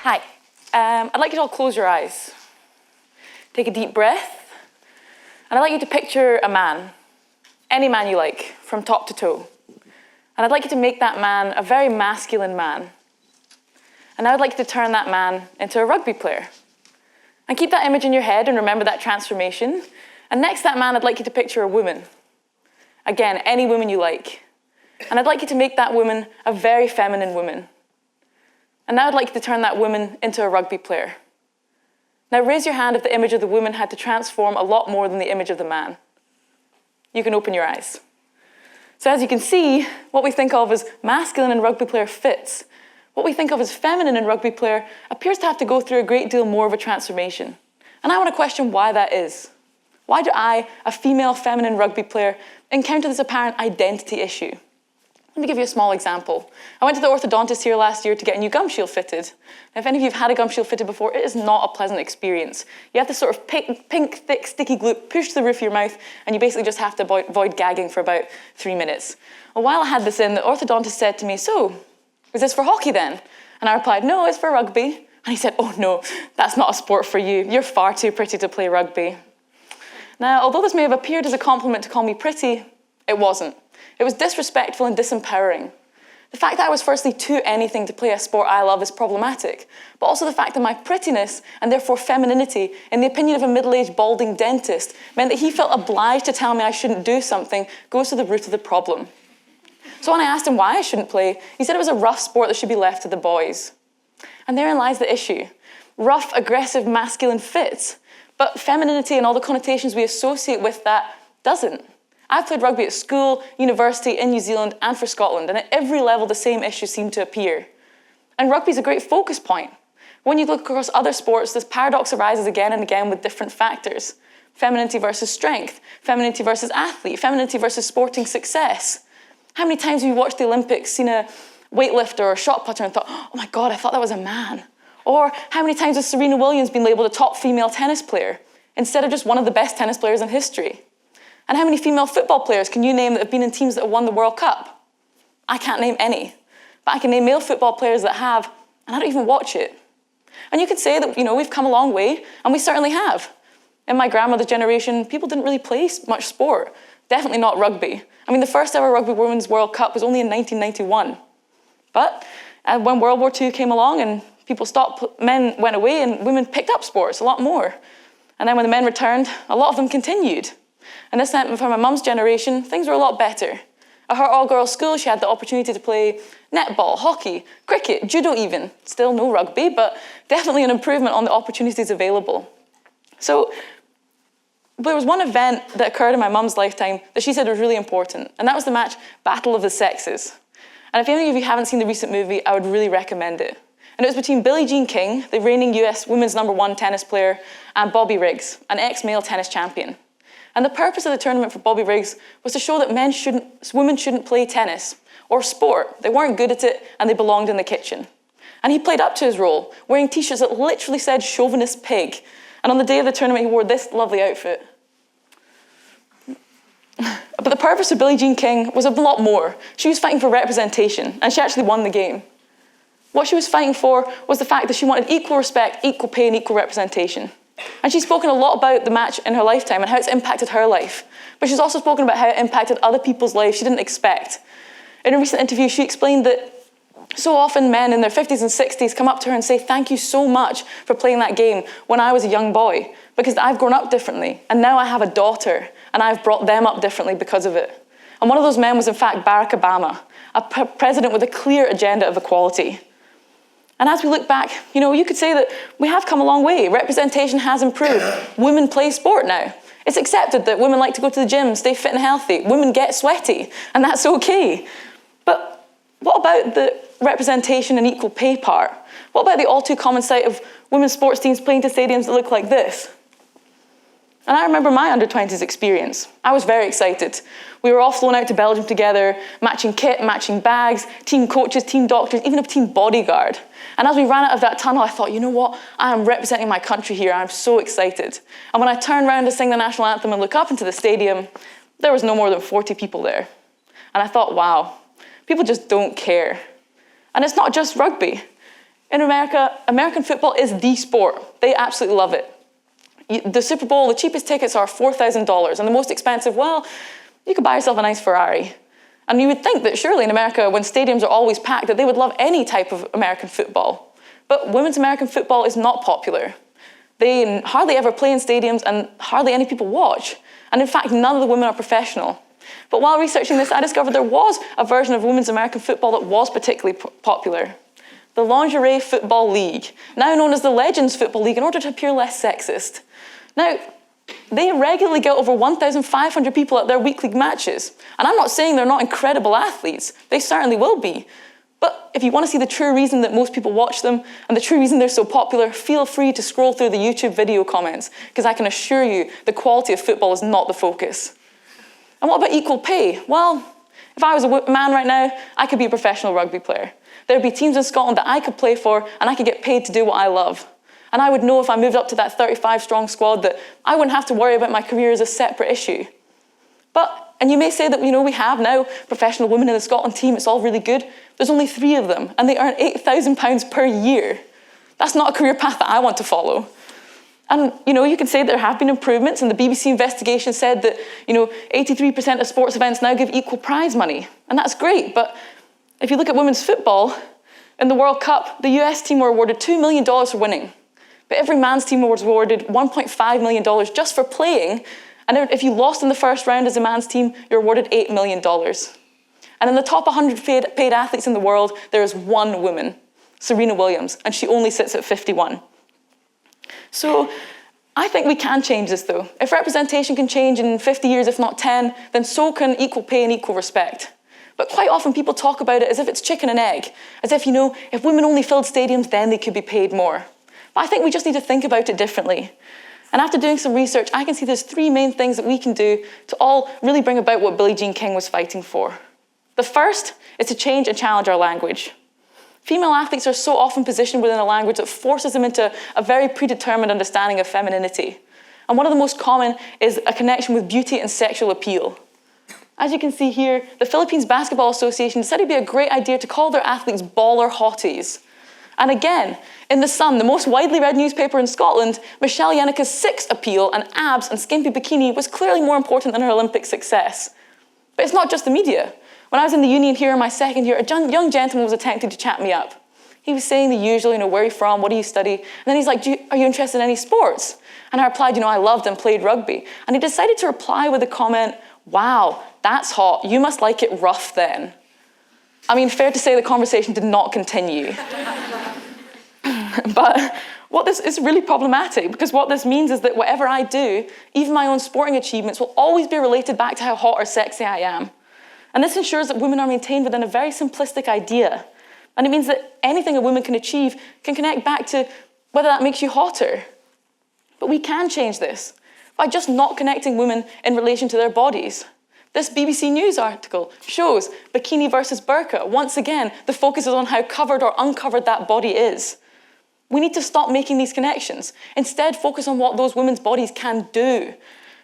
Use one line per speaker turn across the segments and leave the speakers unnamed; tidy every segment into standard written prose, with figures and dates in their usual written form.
Hi. I'd like you to all close your eyes. Take a deep breath. And I'd like you to picture a man, any man you like, from top to toe. And I'd like you to make that man a very masculine man. And I would like you to turn that man into a rugby player. And keep that image in your head and remember that transformation. And next to that man, I'd like you to picture a woman. Again, any woman you like. And I'd like you to make that woman a very feminine woman. And now I'd like you to turn that woman into a rugby player. Now raise your hand if the image of the woman had to transform a lot more than the image of the man. You can open your eyes. So as you can see, what we think of as masculine in rugby player fits. What we think of as feminine in rugby player appears to have to go through a great deal more of a transformation. And I want to question why that is. Why do I, a female feminine rugby player, encounter this apparent identity issue? Let me give you a small example. I went to the orthodontist here last year to get a new gum shield fitted. Now, if any of you have had a gum shield fitted before, it is not a pleasant experience. You have this sort of pink, thick, sticky glue pushed to the roof of your mouth, and you basically just have to avoid gagging for about 3 minutes. Well, while I had this in, the orthodontist said to me, "So, is this for hockey then?" And I replied, "No, it's for rugby." And he said, "Oh no, that's not a sport for you. You're far too pretty to play rugby." Now, although this may have appeared as a compliment to call me pretty, it wasn't. It was disrespectful and disempowering. The fact that I was firstly too anything to play a sport I love is problematic, but also the fact that my prettiness, and therefore femininity, in the opinion of a middle-aged balding dentist, meant that he felt obliged to tell me I shouldn't do something, goes to the root of the problem. So when I asked him why I shouldn't play, he said it was a rough sport that should be left to the boys. And therein lies the issue. Rough, aggressive, masculine fits, but femininity and all the connotations we associate with that doesn't. I've played rugby at school, university, in New Zealand, and for Scotland, and at every level the same issues seem to appear. And rugby is a great focus point. When you look across other sports, this paradox arises again and again with different factors. Femininity versus strength, femininity versus athlete, femininity versus sporting success. How many times have you watched the Olympics, seen a weightlifter or a shot putter and thought, "Oh my God, I thought that was a man"? Or how many times has Serena Williams been labelled a top female tennis player, instead of just one of the best tennis players in history? And how many female football players can you name that have been in teams that have won the World Cup? I can't name any. But I can name male football players that have, and I don't even watch it. And you could say that, we've come a long way, and we certainly have. In my grandmother's generation, people didn't really play much sport. Definitely not rugby. I mean, the first ever Rugby Women's World Cup was only in 1991. But when World War II came along and people stopped, men went away and women picked up sports a lot more. And then when the men returned, a lot of them continued. And this meant for my mum's generation, things were a lot better. At her all-girls school, she had the opportunity to play netball, hockey, cricket, judo even. Still no rugby, but definitely an improvement on the opportunities available. So there was one event that occurred in my mum's lifetime that she said was really important, and that was the match Battle of the Sexes. And if any of you haven't seen the recent movie, I would really recommend it. And it was between Billie Jean King, the reigning US women's #1 tennis player, and Bobby Riggs, an ex-male tennis champion. And the purpose of the tournament for Bobby Riggs was to show that women shouldn't play tennis or sport. They weren't good at it, and they belonged in the kitchen. And he played up to his role, wearing t-shirts that literally said "chauvinist pig." And on the day of the tournament, he wore this lovely outfit. But the purpose of Billie Jean King was a lot more. She was fighting for representation, and she actually won the game. What she was fighting for was the fact that she wanted equal respect, equal pay, and equal representation. And she's spoken a lot about the match in her lifetime and how it's impacted her life. But she's also spoken about how it impacted other people's lives she didn't expect. In a recent interview, she explained that so often men in their 50s and 60s come up to her and say, "Thank you so much for playing that game when I was a young boy, because I've grown up differently, and now I have a daughter, and I've brought them up differently because of it." And one of those men was, in fact, Barack Obama, a president with a clear agenda of equality. And as we look back, you could say that we have come a long way. Representation has improved. Women play sport now. It's accepted that women like to go to the gym, stay fit and healthy. Women get sweaty, and that's okay. But what about the representation and equal pay part? What about the all too common sight of women's sports teams playing to stadiums that look like this? And I remember my under-20s experience. I was very excited. We were all flown out to Belgium together, matching kit, matching bags, team coaches, team doctors, even a team bodyguard. And as we ran out of that tunnel, I thought, you know what? I am representing my country here. I'm so excited. And when I turned around to sing the national anthem and look up into the stadium, there was no more than 40 people there. And I thought, wow, people just don't care. And it's not just rugby. In America, American football is the sport. They absolutely love it. The Super Bowl, the cheapest tickets are $4,000, and the most expensive, well, you could buy yourself a nice Ferrari. And you would think that surely in America, when stadiums are always packed, that they would love any type of American football. But women's American football is not popular. They hardly ever play in stadiums, and hardly any people watch. And in fact, none of the women are professional. But while researching this, I discovered there was a version of women's American football that was particularly popular. The Lingerie Football League, now known as the Legends Football League, in order to appear less sexist. Now, they regularly get over 1,500 people at their weekly matches. And I'm not saying they're not incredible athletes. They certainly will be. But if you want to see the true reason that most people watch them and the true reason they're so popular, feel free to scroll through the YouTube video comments, because I can assure you the quality of football is not the focus. And what about equal pay? Well, if I was a man right now, I could be a professional rugby player. There'd be teams in Scotland that I could play for, and I could get paid to do what I love. And I would know if I moved up to that 35-strong squad that I wouldn't have to worry about my career as a separate issue. And you may say that, we have now professional women in the Scotland team, it's all really good. There's only 3 of them, and they earn £8,000 per year. That's not a career path that I want to follow. And, you can say there have been improvements, and the BBC investigation said that, 83% of sports events now give equal prize money. And that's great, but if you look at women's football, in the World Cup, the US team were awarded $2 million for winning. But every man's team was awarded $1.5 million just for playing. And if you lost in the first round as a man's team, you're awarded $8 million. And in the top 100 paid athletes in the world, there is one woman, Serena Williams, and she only sits at 51. So I think we can change this, though. If representation can change in 50 years, if not 10, then so can equal pay and equal respect. But quite often people talk about it as if it's chicken and egg, as if, if women only filled stadiums, then they could be paid more. But I think we just need to think about it differently. And after doing some research, I can see there's 3 main things that we can do to all really bring about what Billie Jean King was fighting for. The first is to change and challenge our language. Female athletes are so often positioned within a language that forces them into a very predetermined understanding of femininity. And one of the most common is a connection with beauty and sexual appeal. As you can see here, the Philippines Basketball Association decided it'd be a great idea to call their athletes baller hotties. And again, in The Sun, the most widely read newspaper in Scotland, Michelle Yannicka's sex appeal and abs and skimpy bikini was clearly more important than her Olympic success. But it's not just the media. When I was in the union here in my second year, a young gentleman was attempting to chat me up. He was saying the usual, where are you from, what do you study? And then he's like, are you interested in any sports? And I replied, I loved and played rugby. And he decided to reply with a comment, wow, that's hot, you must like it rough then. I mean, fair to say the conversation did not continue. But what this is really problematic, because what this means is that whatever I do, even my own sporting achievements, will always be related back to how hot or sexy I am. And this ensures that women are maintained within a very simplistic idea. And it means that anything a woman can achieve can connect back to whether that makes you hotter. But we can change this by just not connecting women in relation to their bodies. This BBC News article shows bikini versus burqa. Once again, the focus is on how covered or uncovered that body is. We need to stop making these connections. Instead, focus on what those women's bodies can do.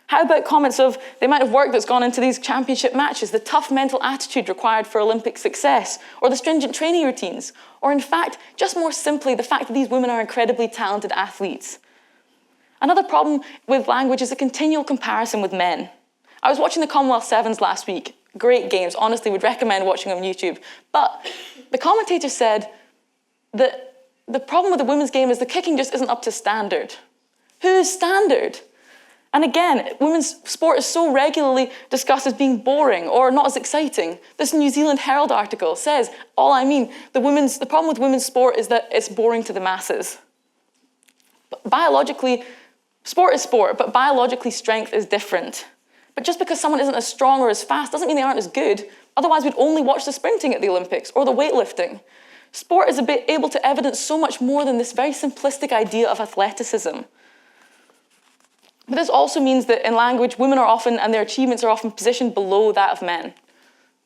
How about comments of the amount of work that's gone into these championship matches, the tough mental attitude required for Olympic success, or the stringent training routines, or in fact, just more simply, the fact that these women are incredibly talented athletes. Another problem with language is a continual comparison with men. I was watching the Commonwealth Sevens last week. Great games, honestly, would recommend watching on YouTube. But the commentator said that the problem with the women's game is the kicking just isn't up to standard. Whose standard? And again, women's sport is so regularly discussed as being boring or not as exciting. This New Zealand Herald article says, the problem with women's sport is that it's boring to the masses. But biologically, sport is sport, but biologically strength is different. But just because someone isn't as strong or as fast doesn't mean they aren't as good. Otherwise, we'd only watch the sprinting at the Olympics or the weightlifting. Sport is able to evidence so much more than this very simplistic idea of athleticism. But this also means that in language, women are often, and their achievements are often positioned below that of men.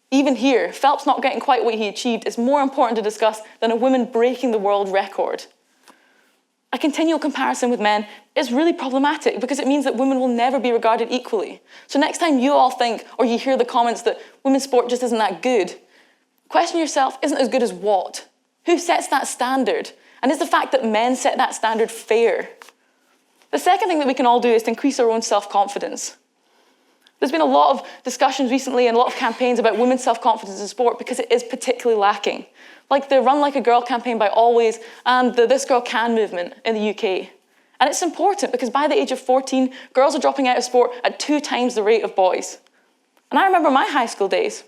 Even here, Phelps not getting quite what he achieved is more important to discuss than a woman breaking the world record. A continual comparison with men is really problematic because it means that women will never be regarded equally. So next time you all think, or you hear the comments that women's sport just isn't that good, question yourself, isn't as good as what? Who sets that standard? And is the fact that men set that standard fair? The second thing that we can all do is to increase our own self-confidence. There's been a lot of discussions recently and a lot of campaigns about women's self-confidence in sport because it is particularly lacking. Like the Run Like a Girl campaign by Always and the This Girl Can movement in the UK. And it's important because by the age of 14, girls are dropping out of sport at 2 times the rate of boys. And I remember my high school days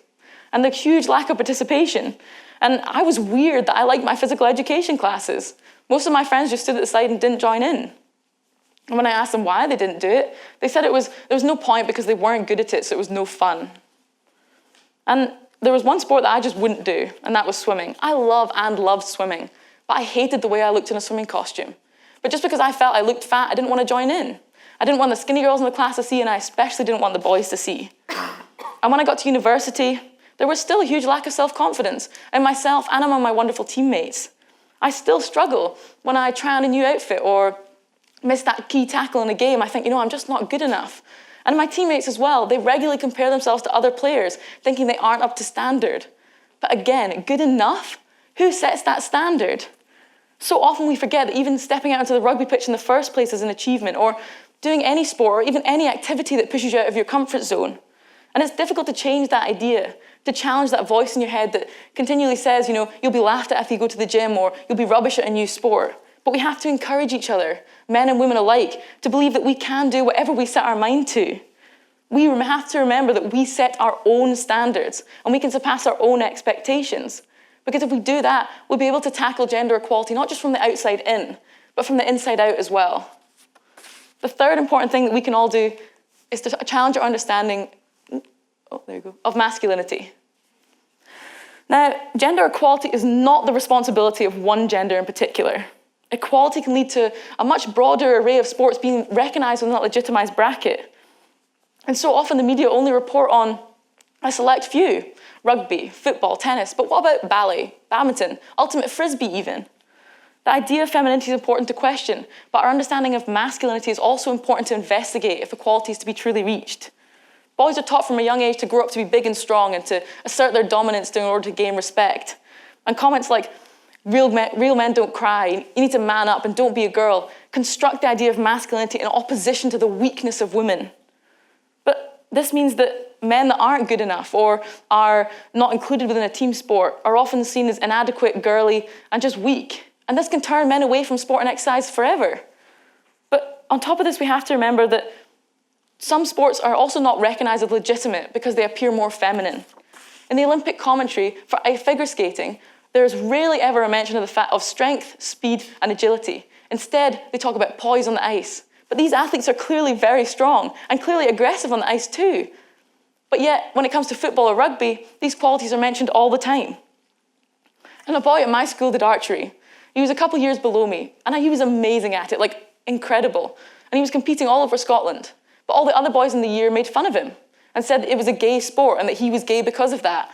and the huge lack of participation. And I was weird that I liked my physical education classes. Most of my friends just stood at the side and didn't join in. And when I asked them why they didn't do it, they said there was no point because they weren't good at it, so it was no fun. And there was one sport that I just wouldn't do, and that was swimming. I love and loved swimming, but I hated the way I looked in a swimming costume. But just because I felt I looked fat, I didn't want to join in. I didn't want the skinny girls in the class to see, and I especially didn't want the boys to see. And when I got to university, there was still a huge lack of self-confidence in myself and among my wonderful teammates. I still struggle when I try on a new outfit or miss that key tackle in a game. I think, I'm just not good enough. And my teammates as well, they regularly compare themselves to other players, thinking they aren't up to standard. But again, good enough? Who sets that standard? So often we forget that even stepping out onto the rugby pitch in the first place is an achievement, or doing any sport, or even any activity that pushes you out of your comfort zone. And it's difficult to change that idea, to challenge that voice in your head that continually says, you'll be laughed at if you go to the gym, or you'll be rubbish at a new sport. But we have to encourage each other, men and women alike, to believe that we can do whatever we set our mind to. We have to remember that we set our own standards and we can surpass our own expectations. Because if we do that, we'll be able to tackle gender equality, not just from the outside in, but from the inside out as well. The third important thing that we can all do is to challenge our understanding of masculinity. Now, gender equality is not the responsibility of one gender in particular. Equality can lead to a much broader array of sports being recognised within that legitimised bracket. And so often the media only report on a select few: rugby, football, tennis, but what about ballet, badminton, ultimate frisbee even? The idea of femininity is important to question, but our understanding of masculinity is also important to investigate if equality is to be truly reached. Boys are taught from a young age to grow up to be big and strong and to assert their dominance in order to gain respect. And comments like, real men don't cry, you need to man up and don't be a girl, construct the idea of masculinity in opposition to the weakness of women. But this means that men that aren't good enough or are not included within a team sport are often seen as inadequate, girly, and just weak. And this can turn men away from sport and exercise forever. But on top of this, we have to remember that some sports are also not recognised as legitimate because they appear more feminine. In the Olympic commentary for figure skating, there is rarely ever a mention of the fact of strength, speed, and agility. Instead, they talk about poise on the ice. But these athletes are clearly very strong and clearly aggressive on the ice too. But yet, when it comes to football or rugby, these qualities are mentioned all the time. And a boy at my school did archery. He was a couple years below me, and he was amazing at it, like incredible. And he was competing all over Scotland. But all the other boys in the year made fun of him and said that it was a gay sport and that he was gay because of that.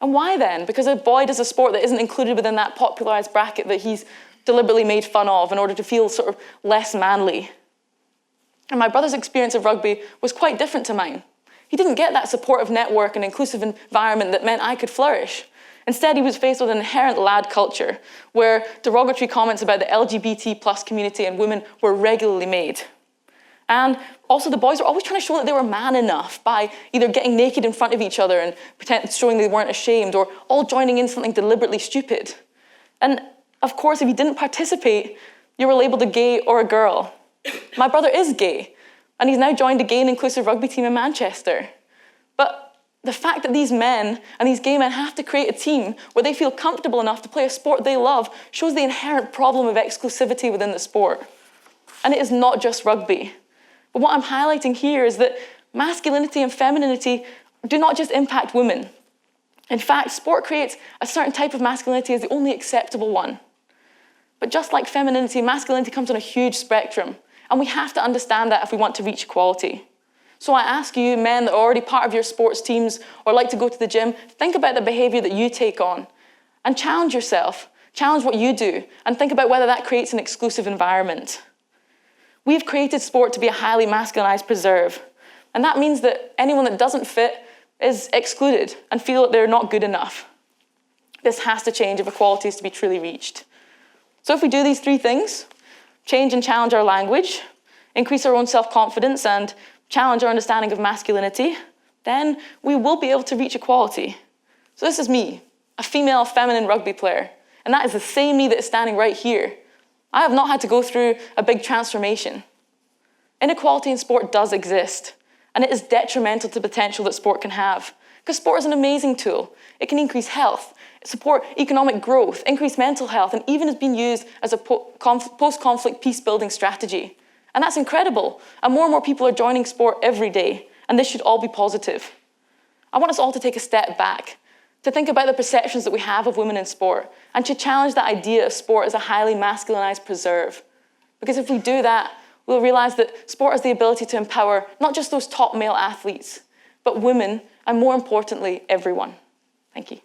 And why then? Because a boy does a sport that isn't included within that popularised bracket that he's deliberately made fun of in order to feel sort of less manly. And my brother's experience of rugby was quite different to mine. He didn't get that supportive network and inclusive environment that meant I could flourish. Instead, he was faced with an inherent lad culture where derogatory comments about the LGBT plus community and women were regularly made. And also the boys were always trying to show that they were man enough by either getting naked in front of each other and showing they weren't ashamed, or all joining in something deliberately stupid. And of course, if you didn't participate, you were labelled a gay or a girl. My brother is gay, and he's now joined a gay and inclusive rugby team in Manchester. But the fact that these men and these gay men have to create a team where they feel comfortable enough to play a sport they love shows the inherent problem of exclusivity within the sport. And it is not just rugby. But what I'm highlighting here is that masculinity and femininity do not just impact women. In fact, sport creates a certain type of masculinity as the only acceptable one. But just like femininity, masculinity comes on a huge spectrum, and we have to understand that if we want to reach equality. So I ask you, men that are already part of your sports teams or like to go to the gym, think about the behaviour that you take on and challenge yourself, challenge what you do, and think about whether that creates an exclusive environment. We've created sport to be a highly masculinized preserve, and that means that anyone that doesn't fit is excluded and feel that they're not good enough. This has to change if equality is to be truly reached. So if we do these three things, change and challenge our language, increase our own self-confidence, and challenge our understanding of masculinity, then we will be able to reach equality. So this is me, a female feminine rugby player, and that is the same me that is standing right here. I have not had to go through a big transformation. Inequality in sport does exist, and it is detrimental to the potential that sport can have, because sport is an amazing tool. It can increase health, support economic growth, increase mental health, and even has been used as a post-conflict peace-building strategy. And that's incredible. And more people are joining sport every day, and this should all be positive. I want us all to take a step back, to think about the perceptions that we have of women in sport, and to challenge the idea of sport as a highly masculinized preserve. Because if we do that, we'll realize that sport has the ability to empower not just those top male athletes, but women, and more importantly, everyone. Thank you.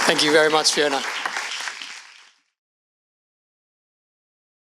Thank you very much, Fiona.